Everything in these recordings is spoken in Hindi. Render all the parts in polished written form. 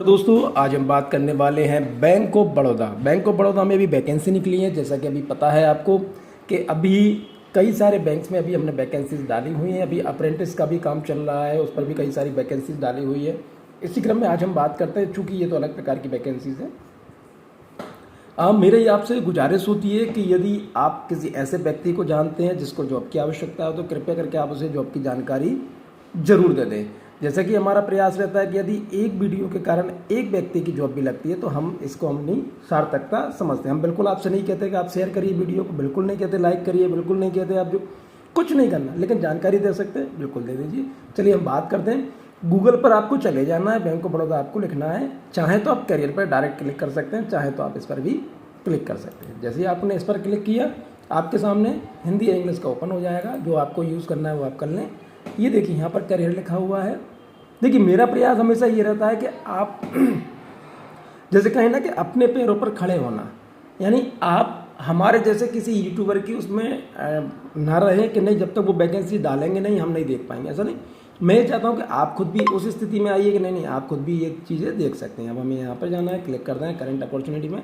दोस्तों आज हम बात करने वाले हैं bank of Baroda. Bank of Baroda में अभी वैकेंसी निकली है। जैसा कि अभी पता है आपको कि अभी कई सारे बैंक्स में अभी हमने वैकेंसीज डाली हुई हैं। अभी अप्रेंटिस का भी काम चल रहा है, उस पर भी कई सारी वैकेंसीज डाली हुई है। इसी क्रम में आज हम बात करते हैं, चूँकि ये तो अलग प्रकार की वैकेंसीज हैं। मेरी आपसे गुजारिश होती है कि यदि आप किसी ऐसे व्यक्ति को जानते हैं जिसको जॉब की आवश्यकता हो तो कृपया करके आप उसे जॉब की जानकारी जरूर दे दें। जैसा कि हमारा प्रयास रहता है कि यदि एक वीडियो के कारण एक व्यक्ति की जॉब भी लगती है तो हम इसको अपनी सार्थकता समझते हैं। हम बिल्कुल आपसे नहीं कहते कि आप शेयर करिए वीडियो को, बिल्कुल नहीं कहते लाइक करिए, बिल्कुल नहीं कहते आप जो कुछ नहीं करना, लेकिन जानकारी दे सकते हैं बिल्कुल दे दीजिए। चलिए हम बात करते हैं। गूगल पर आपको चले जाना है, बैंक ऑफ बड़ौदा आपको लिखना है। चाहे तो आप करियर पर डायरेक्ट क्लिक कर सकते हैं, चाहे तो आप इस पर भी क्लिक कर सकते हैं। जैसे ही आपने इस पर क्लिक किया आपके सामने हिंदी या इंग्लिश का ओपन हो जाएगा। जो आपको यूज़ करना है वो आप कर लें। ये देखिए यहाँ पर करियर लिखा हुआ है। देखिए मेरा प्रयास हमेशा ये रहता है कि आप जैसे कहें ना कि अपने पैरों पर खड़े होना, यानी आप हमारे जैसे किसी यूट्यूबर की उसमें ना रहें कि नहीं जब तक वो वैकेंसी डालेंगे नहीं हम नहीं देख पाएंगे। ऐसा नहीं, मैं ये चाहता हूँ कि आप खुद भी उस स्थिति में आइए कि नहीं आप खुद भी ये चीज़ें देख सकते हैं। अब हमें यहाँ पर जाना है, क्लिक करना है करंट अपॉर्चुनिटी में।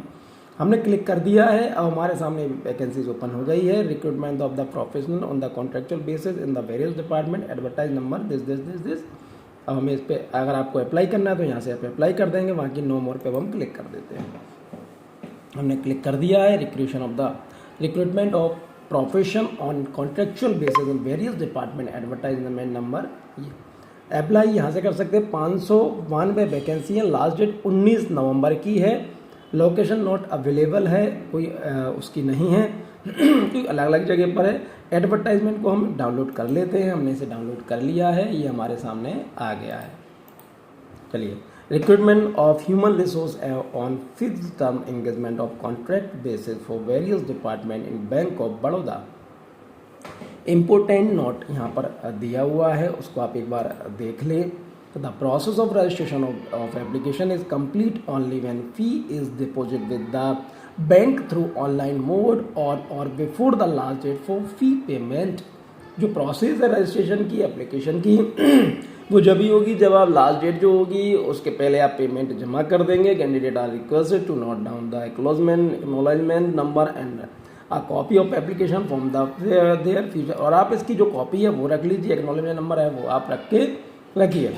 हमने क्लिक कर दिया है। अब हमारे सामने वैकेंसीज ओपन हो गई है। Recruitment of the professional on the contractual basis in the various department, advertise number this. अब हमें इस पर अगर आपको अप्लाई करना है तो यहाँ से आप अप्लाई कर देंगे, वहाँ की नो मोर पे हम क्लिक कर देते हैं। हमने क्लिक कर दिया है। Recruitment of profession on contractual basis in various department, advertisement number, apply यहाँ से कर सकते हैं। 592 वैकेंसी है। लास्ट डेट 19 नवंबर की है। लोकेशन नॉट अवेलेबल है, कोई उसकी नहीं है क्योंकि अलग अलग जगह पर है। एडवर्टाइजमेंट को हम डाउनलोड कर लेते हैं। हमने इसे डाउनलोड कर लिया है, ये हमारे सामने आ गया है। चलिए, recruitment of human resource on fixed term engagement of contract basis for various department in bank of Baroda. Important note यहाँ पर दिया हुआ है, उसको आप एक बार देख लें। The process of registration of application is complete only when fee is deposited with the bank through online mode or before the last date for fee payment। जो प्रोसेस है रजिस्ट्रेशन की एप्लीकेशन की वो जब ही होगी जब आप लास्ट डेट जो होगी उसके पहले आप पेमेंट जमा कर देंगे। Candidate are requested to note down the acknowledgement number and a copy of application from the their future. और आप इसकी जो कॉपी है वो रख लीजिए, एक्नॉलेजमेंट नंबर है वो आप रख के रखिए।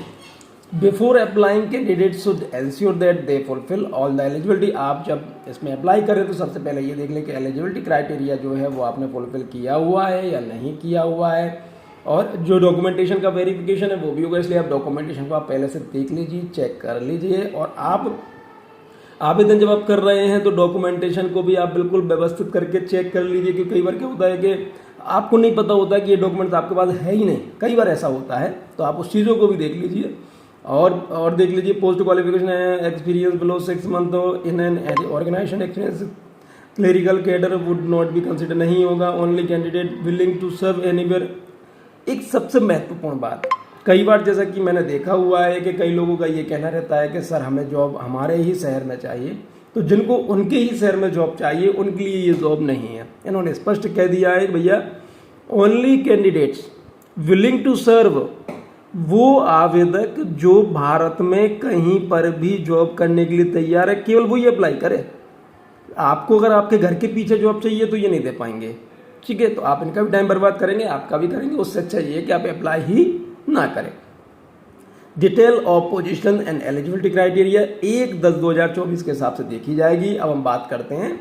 Before applying candidate should ensure that they fulfil all the eligibility. आप जब इसमें अप्लाई करें तो सबसे पहले ये देख लें कि एलिजिबिलिटी क्राइटेरिया जो है वो आपने फुलफिल किया हुआ है या नहीं किया हुआ है। और जो डॉक्यूमेंटेशन का वेरिफिकेशन है वो भी होगा, इसलिए आप डॉक्यूमेंटेशन को आप पहले से देख लीजिए, चेक कर लीजिए। और आप आवेदन जब आप कर रहे हैं तो डॉक्यूमेंटेशन को भी आप बिल्कुल व्यवस्थित करके चेक कर लीजिए, क्योंकि कई बार क्या होता है कि आपको नहीं पता होता कि ये डॉक्यूमेंट्स आपके पास है ही नहीं, कई बार ऐसा होता है। तो आप उस चीज़ों को भी देख लीजिए और देख लीजिए। पोस्ट क्वालिफिकेशन है, experience below 6 month in an organisation, experience clerical cadre would not be consider, नहीं होगा। Only candidate willing to serve anywhere. एक सबसे महत्वपूर्ण बात, कई बार जैसा कि मैंने देखा हुआ है कि कई लोगों का ये कहना रहता है कि सर हमें जॉब हमारे ही शहर में चाहिए, तो जिनको उनके ही शहर में जॉब चाहिए उनके लिए ये जॉब नहीं है। इन्होंने स्पष्ट कह दिया है भैया only candidates willing to serve, वो आवेदक जो भारत में कहीं पर भी जॉब करने के लिए तैयार है केवल वो ही अप्लाई करे। आपको अगर आपके घर के पीछे जॉब चाहिए तो ये नहीं दे पाएंगे, ठीक है। तो आप इनका भी टाइम बर्बाद करेंगे, आपका भी करेंगे, उससे अच्छा ये कि आप अप्लाई ही ना करें। Detail of position and eligibility criteria 1/10/2024 के हिसाब से देखी जाएगी। अब हम बात करते हैं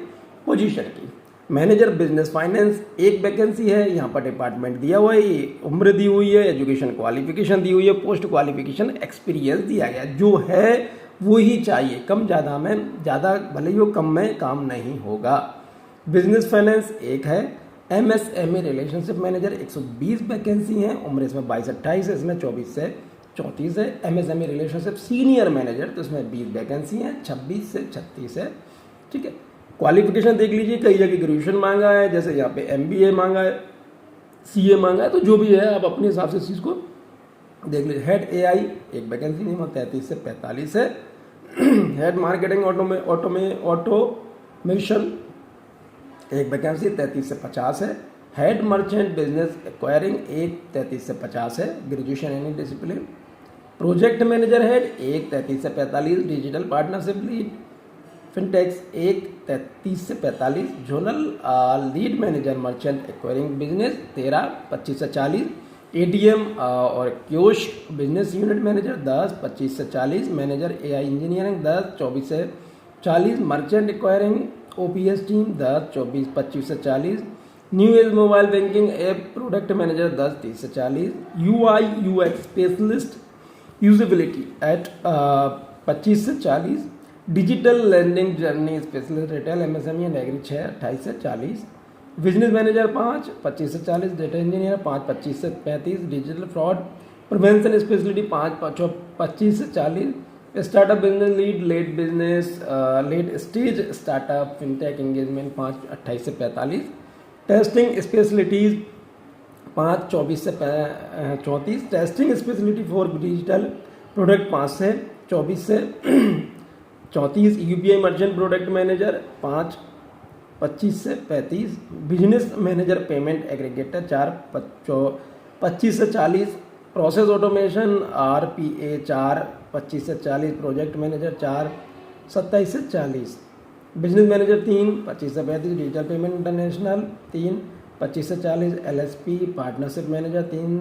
पोजीशन की। मैनेजर बिजनेस फाइनेंस एक वैकेंसी है, यहाँ पर डिपार्टमेंट दिया हुआ है, उम्र दी हुई है, एजुकेशन क्वालिफिकेशन दी हुई है, पोस्ट क्वालिफिकेशन एक्सपीरियंस दिया गया, जो है वो ही चाहिए। कम ज़्यादा में ज़्यादा भले ही हो, कम में काम नहीं होगा। बिजनेस फाइनेंस एक है। MSME रिलेशनशिप मैनेजर 120 वैकेंसी हैं, उम्र इसमें 22-28 है, इसमें 24 से 34 है। MSME रिलेशनशिप सीनियर मैनेजर तो इसमें 20 वैकेंसी हैं, 26 से 36 है, ठीक है। क्वालिफिकेशन देख लीजिए, कई जगह ग्रेजुएशन मांगा है, जैसे यहाँ पे MBA मांगा है, CA मांगा है, तो जो भी है आप अपने हिसाब से इस चीज़ को देख लीजिए। हेड AI एक वैकेंसी नहीं, 33 से 45 है। हेड मार्केटिंग ऑटोमेशन एक वैकेंसी 33 से 50 है। हेड मर्चेंट बिजनेस एक्वायरिंग एक 33 से 50 है। Graduation any discipline project manager head एक 33 से 45, डिजिटल पार्टनरशिप लीड फिनटेक्स एक 33 से 45, zonal lead manager merchant acquiring business 13 25 से 40, एटीएम और क्योस्क बिजनेस यूनिट मैनेजर 10 25 से 40, मैनेजर एआई इंजीनियरिंग 10 24 से 40, मर्चेंट एक्वायरिंग ओपीएस टीम 10 24 25 से 40, new age mobile banking app product manager 10 30 से 40, UI UX specialist usability at 25 से 40, digital landing journey specialist retail MSME and agri 6 28 से 40, बिजनेस मैनेजर 5 25 से 40, डेटा इंजीनियर 5 25 से 35, डिजिटल फ्रॉड प्रिवेंशन स्पेशलिटी 5 25 से 40, startup business lead late stage startup fintech engagement 5 28 से 45, टेस्टिंग स्पेशलिटीज 5 24 से 34, testing speciality for digital product 5 से 24 से 34, यूपीआई मर्चेंट प्रोडक्ट मैनेजर 5 25 से 35, बिजनेस मैनेजर पेमेंट एग्रीगेटर 4 25 से 40, प्रोसेस ऑटोमेशन आरपीए 4 25 से 40, प्रोजेक्ट मैनेजर 4 27 से 40, बिजनेस मैनेजर 3 25 से 35, डिजिटल पेमेंट इंटरनेशनल 3 25 से 40, एलएसपी पार्टनरशिप मैनेजर 3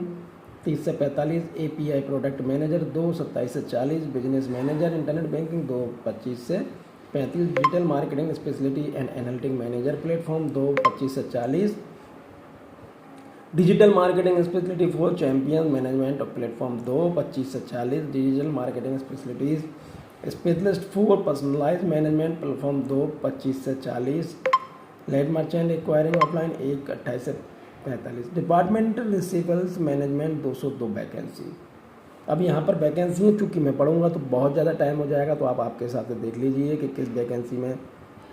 30 से 45, एपीआई प्रोडक्ट मैनेजर 2 27 से 40, बिजनेस मैनेजर इंटरनेट बैंकिंग 2 25 से 35, digital marketing speciality and analytic manager platform 2 25 से 40, digital marketing speciality for champion management of platform 2 25 से 40, digital marketing specialities specialist for personalise management platform 2 25 से 40, लेड मर्चेंट एक्वायरिंग ऑफलाइन 1 28 से 45, डिपार्टमेंट रिसीवल्स मैनेजमेंट 202 वैकेंसी। अब यहाँ पर वैकेंसी है, चूँकि मैं पढ़ूंगा तो बहुत ज़्यादा टाइम हो जाएगा, तो आप आपके हिसाब से देख लीजिए कि किस वैकेंसी में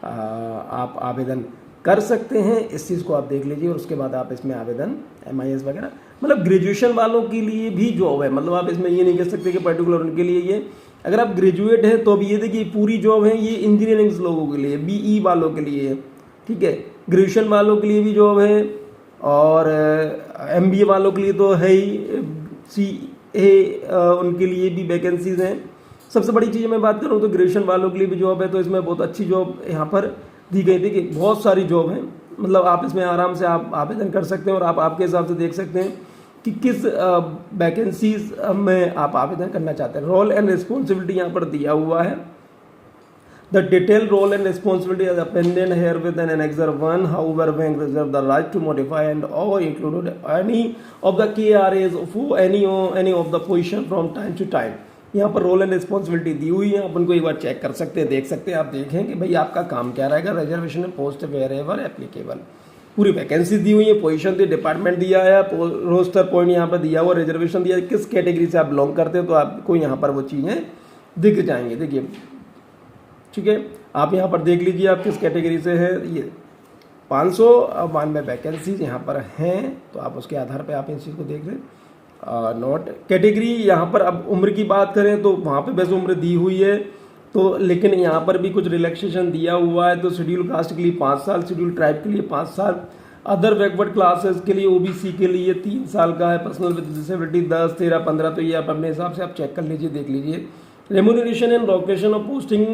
आप आवेदन कर सकते हैं, इस चीज़ को आप देख लीजिए और उसके बाद आप इसमें आवेदन MIS वगैरह, मतलब ग्रेजुएशन वालों के लिए भी जॉब है। मतलब आप इसमें ये नहीं कह सकते कि पर्टिकुलर उनके लिए ये, अगर आप ग्रेजुएट हैं तो अब ये देखिए पूरी जॉब है, ये इंजीनियरिंग लोगों के लिए, BE वालों के लिए, ठीक है, ग्रेजुएशन वालों के लिए भी जॉब है और MBA वालों के लिए तो है ही, CA उनके लिए भी वैकेंसीज हैं। सबसे बड़ी चीज़ मैं बात करूँ तो ग्रेजुएशन वालों के लिए भी जॉब है, तो इसमें बहुत अच्छी जॉब यहाँ पर दी गई थी कि बहुत सारी जॉब हैं, मतलब आप इसमें आराम से आप आवेदन कर सकते हैं और आप आपके हिसाब से देख सकते हैं कि किस वैकेंसीज में आप आवेदन करना चाहते हैं। रोल एंड रिस्पॉन्सिबिलिटी यहाँ पर दिया हुआ है। The detail role and responsibility is appended here with an annexure 1. However, bank reserve the right to modify and or include any of the KRAs for any of the position from time to time. यहाँ पर रोल एंड रिस्पॉन्सिबिलिटी दी हुई है, आप उनको एक बार चेक कर सकते हैं, देख सकते हैं, आप देखें कि भाई आपका काम क्या रहेगा। रिजर्वेशन पोस्ट वेरेवर एप्लीकेबल, पूरी वैकेंसी दी हुई है, पोजीशन दी, डिपार्टमेंट दिया है, रोस्टर पॉइंट यहाँ पर दिया हुआ, रिजर्वेशन दिया है, किस कैटेगरी से आप बिलोंग करते हो तो आपको यहाँ पर वो चीज़ें दिख जाएंगी। देखिए, ठीक है, आप यहाँ पर देख लीजिए आप किस कैटेगरी से है। ये 592 वैकेंसीज यहाँ पर हैं, तो आप उसके आधार पर आप इन चीज़ को देख लें। नोट कैटेगरी यहाँ पर, अब उम्र की बात करें तो वहाँ पे वैसे उम्र दी हुई है, तो लेकिन यहाँ पर भी कुछ रिलैक्सेशन दिया हुआ है। तो शेड्यूल कास्ट के लिए 5 साल, शेड्यूल ट्राइब के लिए 5 साल, अदर बैकवर्ड क्लासेस के लिए OBC के लिए 3 साल का है, पर्सनल विद डिसेबिलिटी 10 13 15, तो ये आप अपने हिसाब से आप चेक कर लीजिए, देख लीजिए। Remuneration and location of posting,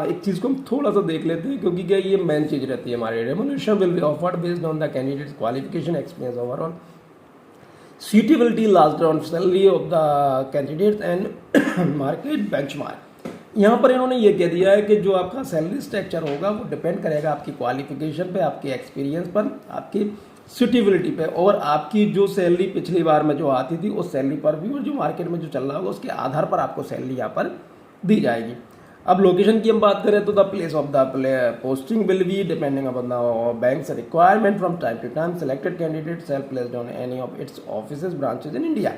एक चीज़ को हम थोड़ा सा देख लेते हैं क्योंकि क्या ये मेन चीज़ रहती है हमारी। Remuneration will be offered based on the candidates qualification, experience, overall suitability, last round salary of the candidates and market benchmark। यहाँ पर इन्होंने ये कह दिया है कि जो आपका सैलरी स्ट्रक्चर होगा वो डिपेंड करेगा आपकी क्वालिफिकेशन पे, आपके एक्सपीरियंस पर, आपकी सुटेबिलिटी पे और आपकी जो सैलरी पिछली बार में जो आती थी उस सैलरी पर भी, और जो मार्केट में जो चल रहा होगा उसके आधार पर आपको सैलरी यहाँ पर दी जाएगी। अब लोकेशन की हम बात करें तो the place of the posting will be depending upon the banks requirement from time to time. Selected candidate self placed on any of its offices branches in India.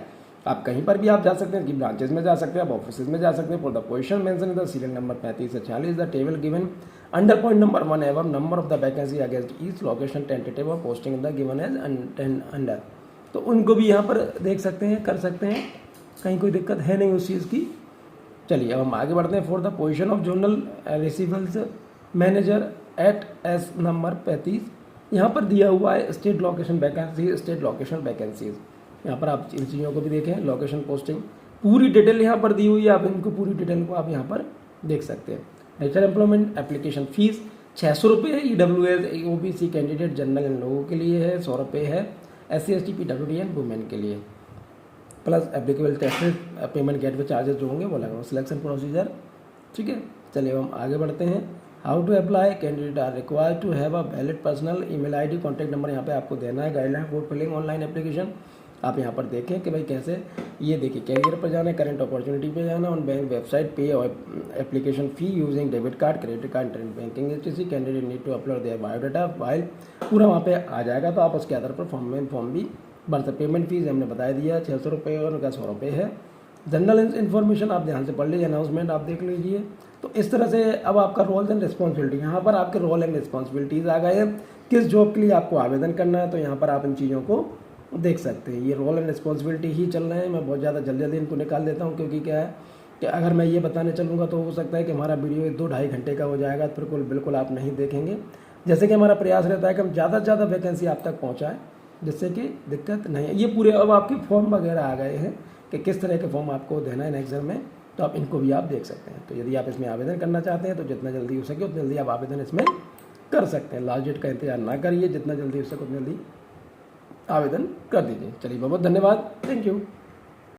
आप कहीं पर भी आप जा सकते हैं, कि ब्रांचेज में जा सकते हैं, आप ऑफिसेज में जा सकते हैं। For the position mention in the serial number 35 से 40, the table given under point number 1 एवं number of the vacancy against each location tentative of posting in the given as under. तो उनको भी यहाँ पर देख सकते हैं, कर सकते हैं, कहीं कोई दिक्कत है नहीं उस चीज़ की। चलिए अब हम आगे बढ़ते हैं। For the position of zonal receivables manager at S number 35, यहाँ पर दिया हुआ है state location vacancy, state location vacancies. यहाँ पर आप इन चीज़ों को भी देखें, लोकेशन पोस्टिंग पूरी डिटेल यहाँ पर दी हुई है, आप इनको पूरी डिटेल को आप यहाँ पर देख सकते हैं। नेचर एम्प्लॉयमेंट एप्लीकेशन फीस 600 रुपये है, EWS OBC candidate general in लोगों के लिए है, 100 रुपये है, SC ST PWD and women के लिए, plus applicable taxes payment gateway charges जो होंगे वो लगाओ। सिलेक्शन प्रोसीजर, ठीक है। चलिए हम आगे बढ़ते हैं। How to apply, candidate are required to have a valid personal email ID, contact number यहाँ पे आपको देना है। Guideline for filling online application, आप यहाँ पर देखें कि भाई कैसे, ये देखिए कैरियर पर जाना है, करंट अपॉर्चुनिटी पे जाना, ऑन बैंक वेबसाइट पे और application fee using debit card, credit card, internet banking etc, candidate need to upload their biodata file, पूरा वहाँ पे आ जाएगा। तो आप उसके आधार पर फॉर्म भी भर सकते। पेमेंट फीस हमने बता दिया 600 रुपये और उनका 100 रुपये है। जनरल इन्फॉर्मेशन आप ध्यान से पढ़ लीजिए, अनाउंसमेंट आप देख लीजिए। तो इस तरह से अब आपका रोल्स एंड रिस्पॉन्सिबिलिटी, यहाँ पर आपके रोल एंड रिस्पॉन्सिबिलिटीज़ आ गए हैं, किस जॉब के लिए आपको आवेदन करना है। तो यहाँ पर आप इन चीज़ों को देख सकते हैं। ये रोल एंड रिस्पॉन्सिबिलिटी ही चल रहे हैं। मैं बहुत ज़्यादा जल्दी इनको निकाल देता हूँ, क्योंकि क्या है कि अगर मैं ये बताने चलूँगा तो हो सकता है कि हमारा वीडियो 2-2.5 घंटे का हो जाएगा, तो बिल्कुल आप नहीं देखेंगे। जैसे कि हमारा प्रयास रहता है कि हम ज़्यादा से ज़्यादा वैकेंसी आप तक पहुँचाएँ, जिससे कि दिक्कत नहीं है। ये पूरे अब आपके फॉर्म वगैरह आ गए हैं कि किस तरह के फॉर्म आपको देना है एग्जाम में, तो आप इनको भी आप देख सकते हैं। तो यदि आप इसमें आवेदन करना चाहते हैं तो जितना जल्दी हो सके उतना जल्दी आप आवेदन इसमें कर सकते हैं। लास्ट डेट का इंतजार ना करिए, जितना जल्दी हो सके उतना जल्दी आवेदन कर दीजिए। चलिए बहुत बहुत धन्यवाद, थैंक यू।